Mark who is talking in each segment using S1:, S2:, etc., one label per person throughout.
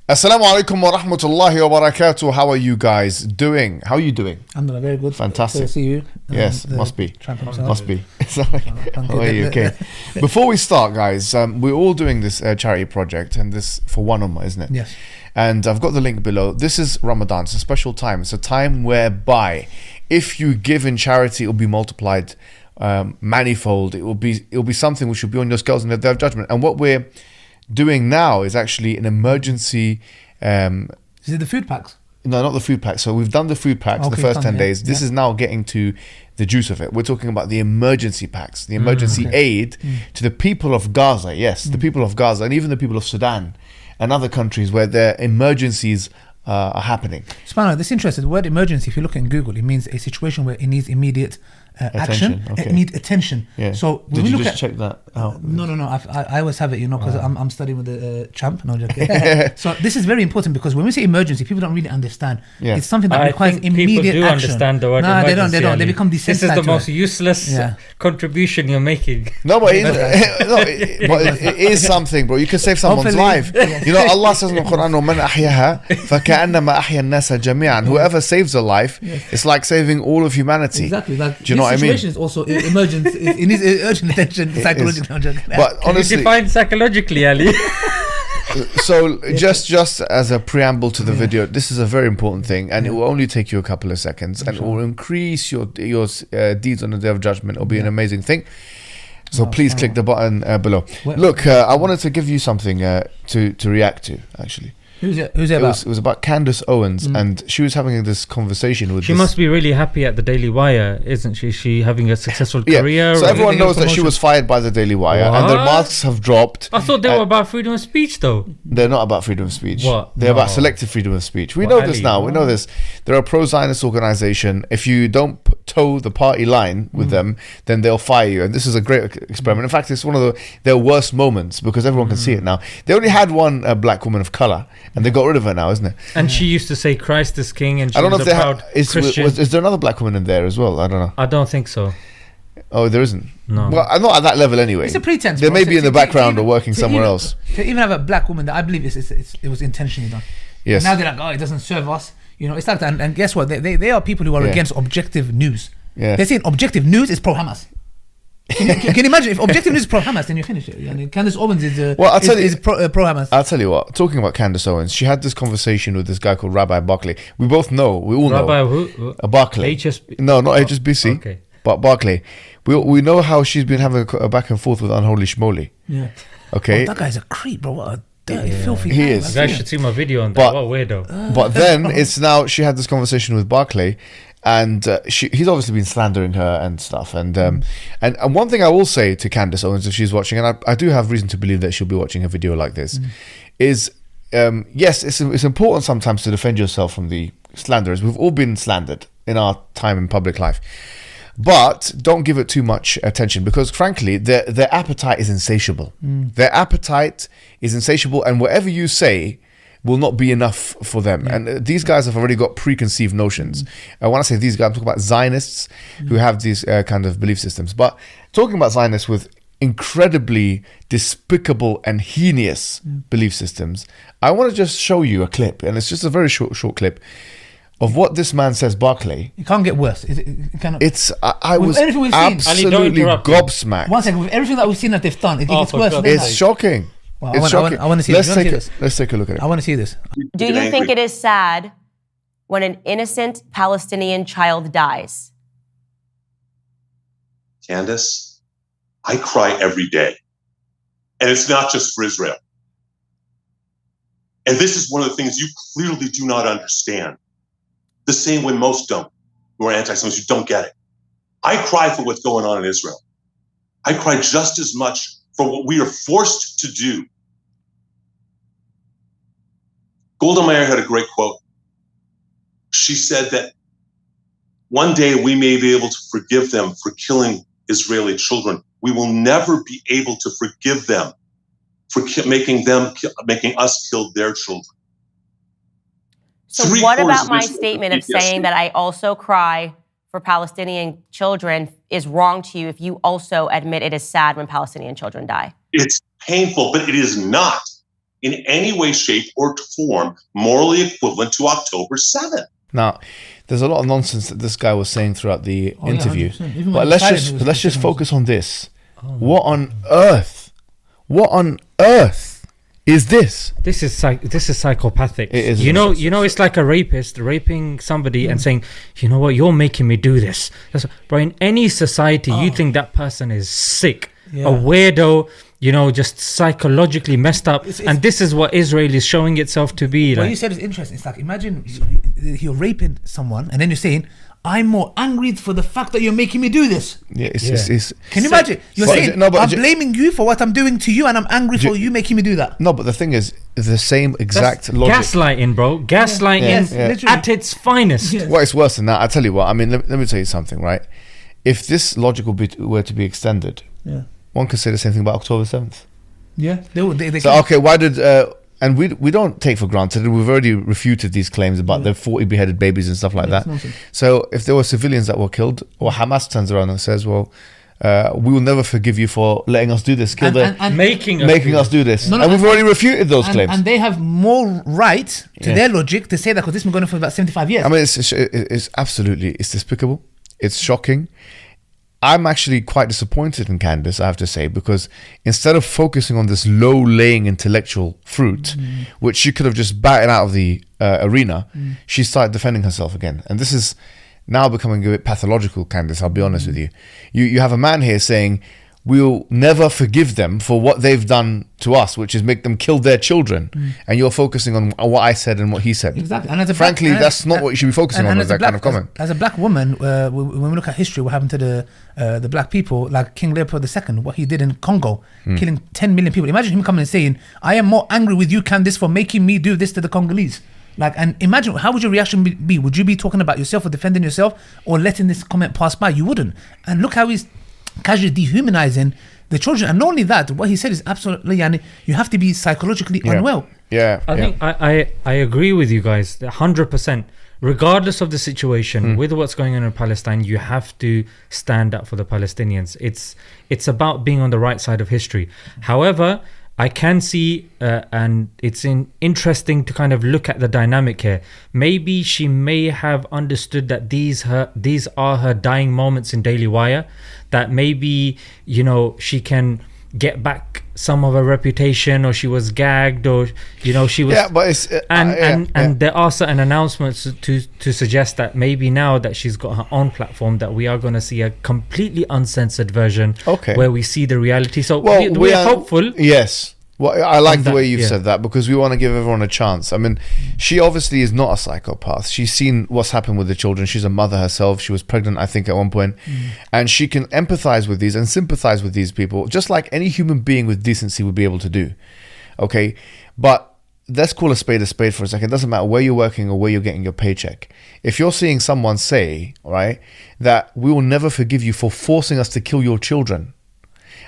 S1: Assalamu alaikum wa rahmatullahi wa barakatuh. How are you guys doing? How are you doing?
S2: I'm doing very good.
S1: Fantastic.
S2: Good to see you.
S1: Yes, must be. Must be.
S2: I'm
S1: How are you? Okay. Before we start, guys, we're all doing this charity project, and this for one ummah, isn't it?
S2: Yes.
S1: And I've got the link below. This is Ramadan. It's a special time. It's a time whereby if you give in charity, it will be multiplied manifold. It will be something which will be on your scales in the Day of Judgment. And what we're doing now is actually an emergency.
S2: Is it the food packs?
S1: No, not the food packs. So we've done the food packs the first 10 days. This is now getting to the juice of it. We're talking about the emergency packs, the emergency aid to the people of Gaza. Yes, the people of Gaza, and even the people of Sudan and other countries where their emergencies are happening.
S2: SubhanAllah, this is interesting. The word emergency, if you look in Google, it means a situation where it needs immediate action.
S1: Okay.
S2: It needs attention.
S1: Yeah.
S2: So when
S1: Did
S2: we
S1: you
S2: look
S1: just
S2: at,
S1: check that out?
S2: No. I always have it, because I'm studying with the champ. No, I'm joking. So this is very important because when we say emergency, people don't really understand.
S1: Yeah.
S2: It's something that requires immediate
S3: people do
S2: action.
S3: understand the word
S2: No,
S3: emergency.
S2: they don't. They become desensitized.
S3: This is the
S2: to
S3: most
S2: it.
S3: useless contribution you're making.
S1: No, but it is something, bro. You can save someone's life. You know, Allah says in the Quran, وَمَنْ أَحْيَهَا فَكَأَنَّمَا أَحْيَا النَّاسَ جَمِيعًا. Whoever saves a life, it's like saving all of humanity.
S2: Exactly. Like,
S1: do you know what I mean?
S2: This situation is also emergency. It needs urgent attention, psychological.
S1: But honestly,
S3: you define psychologically, Ali.
S1: So just as a preamble to the video, this is a very important thing, and it will only take you a couple of seconds, and it will increase your deeds on the Day of Judgment. It'll be an amazing thing. So please click the button below. Look, I wanted to give you something to react to, actually.
S2: Who's it about?
S1: It was about Candace Owens, and she was having this conversation with.
S3: She must be really happy at the Daily Wire, isn't she? She having a successful career.
S1: So everyone knows that she was fired by the Daily Wire, and their masks have dropped.
S3: I thought they were about freedom of speech, though.
S1: They're not about freedom of speech.
S3: What?
S1: They're about selective freedom of speech. We know this now. We know this. They're a pro-Zionist organization. If you don't toe the party line with them, then they'll fire you. And this is a great experiment. In fact, it's one of their worst moments because everyone can see it now. They only had one black woman of color, and they got rid of her now, isn't it?
S3: And she used to say Christ is King, and she
S1: I don't know
S3: was
S1: if
S3: a proud Christian.
S1: Is there another black woman in there as well? I don't know.
S3: I don't think so.
S1: Oh, there isn't?
S3: No.
S1: Well, I'm not at that level anyway.
S2: It's a pretense.
S1: They may be in the background or working somewhere else.
S2: To even have a black woman, that I believe it was intentionally done.
S1: Yes.
S2: And now they're like, oh, it doesn't serve us. It's like that. And guess what? They are people who are against objective news.
S1: Yeah.
S2: They're saying objective news is pro-Hamas. Can you imagine if objective news is pro-Hamas, then you finish it. And Candace Owens is pro-Hamas.
S1: I'll tell you what. Talking about Candace Owens, she had this conversation with this guy called Rabbi Barclay. We all know.
S3: Rabbi who?
S1: Barclay.
S3: HSB.
S1: No, not HSBC.
S3: Okay.
S1: But Barclay. We know how she's been having a back and forth with Unholy Shmoli.
S2: Yeah.
S1: Okay.
S2: That guy's a creep, bro. What a dirty, filthy
S1: He
S2: guy.
S1: is.
S3: You guys should see my video on that. What a weirdo.
S1: But then it's now she had this conversation with Barclay. And he's obviously been slandering her and stuff. And one thing I will say to Candace Owens, if she's watching, and I do have reason to believe that she'll be watching a video like this, is yes, it's important sometimes to defend yourself from the slanderers. We've all been slandered in our time in public life. But don't give it too much attention because, frankly, their appetite is insatiable. Their appetite is insatiable, and whatever you say will not be enough for them. And these guys have already got preconceived notions. When I say these guys, I'm talking about Zionists who have these kind of belief systems. But talking about Zionists with incredibly despicable and heinous belief systems, I want to just show you a clip, and it's just a very short clip of what this man says, Barclay.
S2: It can't get worse.
S1: I was absolutely gobsmacked.
S2: One second, with everything that we've seen that they've done, it gets worse.
S1: It's shocking.
S2: Well,
S1: it's shocking.
S2: I want to see this.
S1: Let's take a look at it.
S2: I want to see this.
S4: Do you think it is sad when an innocent Palestinian child dies?
S5: Candace, I cry every day. And it's not just for Israel. And this is one of the things you clearly do not understand. The same way most don't, who are anti-Semites, who don't get it. I cry for what's going on in Israel. I cry just as much for what we are forced to do. Golda Meir had a great quote. She said that one day we may be able to forgive them for killing Israeli children. We will never be able to forgive them for making us kill their children.
S4: So what about my statement of saying that I also cry for Palestinian children is wrong to you if you also admit it is sad when Palestinian children die?
S5: It's painful, but it is not in any way, shape, or form morally equivalent to October 7th.
S1: Now, there's a lot of nonsense that this guy was saying throughout the interview.
S2: Yeah,
S1: but let's just focus on this. What on earth is this?
S3: This is psychopathic.
S1: It is.
S3: You know, it's like a rapist raping somebody and saying, you know what, you're making me do this. Bro, in any society, you think that person is sick, a weirdo, just psychologically messed up. And this is what Israel is showing itself to be.
S2: What you said is interesting. It's like, imagine you're raping someone and then you're saying, I'm more angry for the fact that you're making me do this.
S1: Yeah, it's
S2: can you imagine? You're saying, I'm blaming you for what I'm doing to you and I'm angry for you making me do that.
S1: No, but the thing is, the same exact logic.
S3: Gaslighting, bro. Gaslighting at its finest.
S2: Yes.
S1: Well, it's worse than that. I tell you what, I mean, let me tell you something, right? If this logic were to be extended, one could say the same thing about October 7th.
S2: Yeah.
S1: Okay, why did... and we don't take for granted, we've already refuted these claims about the 40 beheaded babies and stuff like that. So if there were civilians that were killed, or Hamas turns around and says, well, we will never forgive you for letting us do this, making us do this. And we've already refuted those claims.
S2: And they have more right to their logic to say that, because this has been going on for about 75 years.
S1: I mean, it's absolutely, it's despicable. It's shocking. I'm actually quite disappointed in Candace, I have to say, because instead of focusing on this low-laying intellectual fruit, which she could have just batted out of the arena, she started defending herself again. And this is now becoming a bit pathological, Candace, I'll be honest with you. You have a man here saying, we'll never forgive them for what they've done to us, which is make them kill their children. And you're focusing on what I said and what he said.
S2: Exactly. And
S1: frankly, that's not what you should be focusing on with that kind of comment.
S2: As a black woman, when we look at history, what happened to the black people, like King Leopold II, what he did in Congo, killing 10 million people. Imagine him coming and saying, I am more angry with you, Candace, for making me do this to the Congolese. And imagine, how would your reaction be? Would you be talking about yourself or defending yourself, or letting this comment pass by? You wouldn't. And look how he's casually dehumanizing the children. And not only that, what he said is absolutely, you have to be psychologically unwell.
S3: I think I agree with you guys 100%. Regardless of the situation, with what's going on in Palestine, you have to stand up for the Palestinians. It's about being on the right side of history. However, I can see, and it's interesting to kind of look at the dynamic here. Maybe she may have understood that these are her dying moments in Daily Wire, that maybe, she can get back some of her reputation, or she was gagged, or she was and there are certain announcements to suggest that maybe now that she's got her own platform, that we are going to see a completely uncensored version where we see the reality. So we're hopeful.
S1: Yes. Well, I like the way you've said that, because we want to give everyone a chance. I mean, she obviously is not a psychopath. She's seen what's happened with the children. She's a mother herself. She was pregnant, I think, at one point. And she can empathize with these and sympathize with these people, just like any human being with decency would be able to do. Okay? But let's call a spade for a second. It doesn't matter where you're working or where you're getting your paycheck. If you're seeing someone say, right, that we will never forgive you for forcing us to kill your children,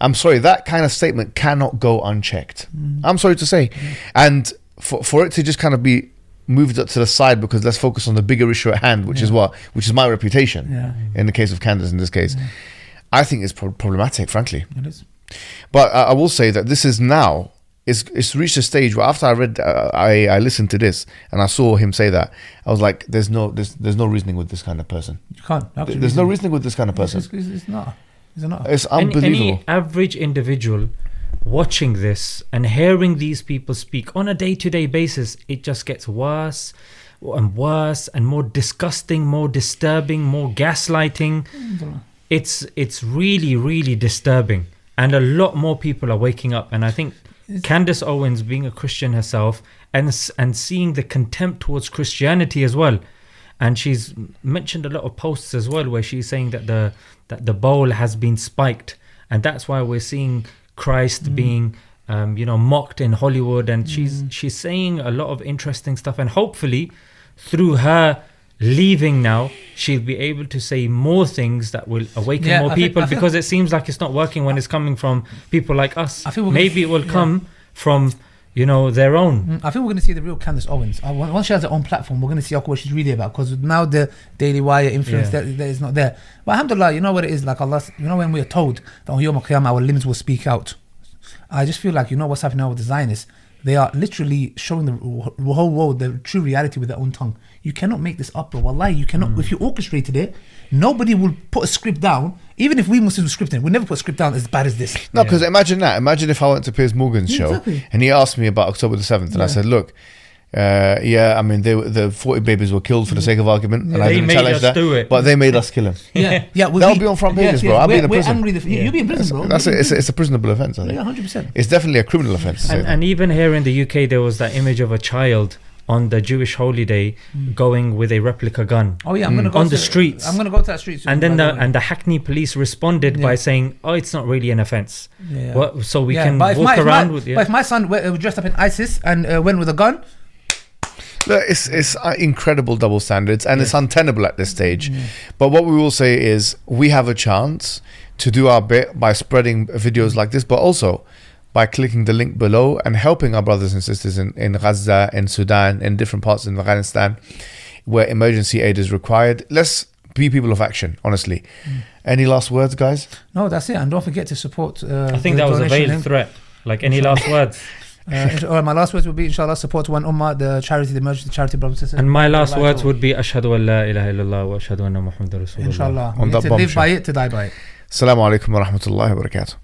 S1: I'm sorry, that kind of statement cannot go unchecked. I'm sorry to say. And for it to just kind of be moved up to the side, because let's focus on the bigger issue at hand, which is my reputation, in the case of Candace in this case, I think it's problematic, frankly.
S2: It is.
S1: But I will say that this is now, it's reached a stage where after I read, I listened to this and I saw him say that, I was like, there's no reasoning with this kind of person.
S2: You can't.
S1: There's no reasoning with this kind of person.
S2: It's not.
S1: It's unbelievable.
S3: Any average individual watching this and hearing these people speak on a day-to-day basis, it just gets worse and worse and more disgusting, more disturbing, more gaslighting. It's really, really disturbing. And a lot more people are waking up. And I think Candace Owens, being a Christian herself, and seeing the contempt towards Christianity as well. And she's mentioned a lot of posts as well where she's saying that the bowl has been spiked, and that's why we're seeing Christ being mocked in Hollywood. And she's saying a lot of interesting stuff, and hopefully through her leaving now, she'll be able to say more things that will awaken more people, because it seems like it's not working when it's coming from people like us. Maybe it will come from their own.
S2: I think we're going to see the real Candace Owens. Once she has her own platform, we're going to see what she's really about, because now the Daily Wire influence that is not there. But alhamdulillah, you know what it is, like Allah, when we are told that on Yawm al-Qiyamah our limbs will speak out, I just feel like, what's happening now with the Zionists, They are literally showing the whole world the true reality with their own tongue. You cannot make this up, bro. Wallahi, you cannot. If you orchestrated it, nobody will put a script down. Even if we Muslims were scripting, we'd never put a script down as bad as this.
S1: No, because imagine that. Imagine if I went to Piers Morgan's show
S2: exactly.
S1: and he asked me about October the 7th, and I said, look, I mean, the 40 babies were killed for the sake of argument, and I
S3: They
S1: didn't
S3: made
S1: challenge
S3: us
S1: that,
S3: do it.
S1: but they made us kill him. That'll be on front pages, bro. I'll be in a prison.
S2: Angry you'll be in prison, bro.
S1: It's a prisonable offence, I think.
S2: 100%.
S1: It's definitely a criminal offence to say that.
S3: And even here in the UK, there was that image of a child on the Jewish holy day going with a replica gun.
S2: Oh yeah, I'm gonna go
S3: on the streets.
S2: I'm gonna go to that street soon,
S3: And then the Hackney police responded by saying, "Oh, it's not really an offence." So we can walk around with.
S2: But if my son dressed up in ISIS and went with a gun.
S1: Look, it's incredible double standards, and it's untenable at this stage. But what we will say is we have a chance to do our bit by spreading videos like this, but also by clicking the link below and helping our brothers and sisters in Gaza, in Sudan, in different parts of Afghanistan where emergency aid is required. Let's be people of action, honestly. Any last words, guys?
S2: No, that's it. And don't forget to support.
S3: I think that was a veiled threat. Like, any last words?
S2: My last words would be, inshallah, support One Ummah, the charity, the emergency charity, brothers and sisters.
S3: And my last words would be, Ashhadu an la ilaha illallah wa ashhadu anna Muhammadan Rasulullah.
S2: Inshallah.
S1: On
S2: We
S1: that
S2: need to live
S1: bombshell.
S2: by it to die by it.
S1: Assalamu alaikum wa rahmatullahi wa barakatuh.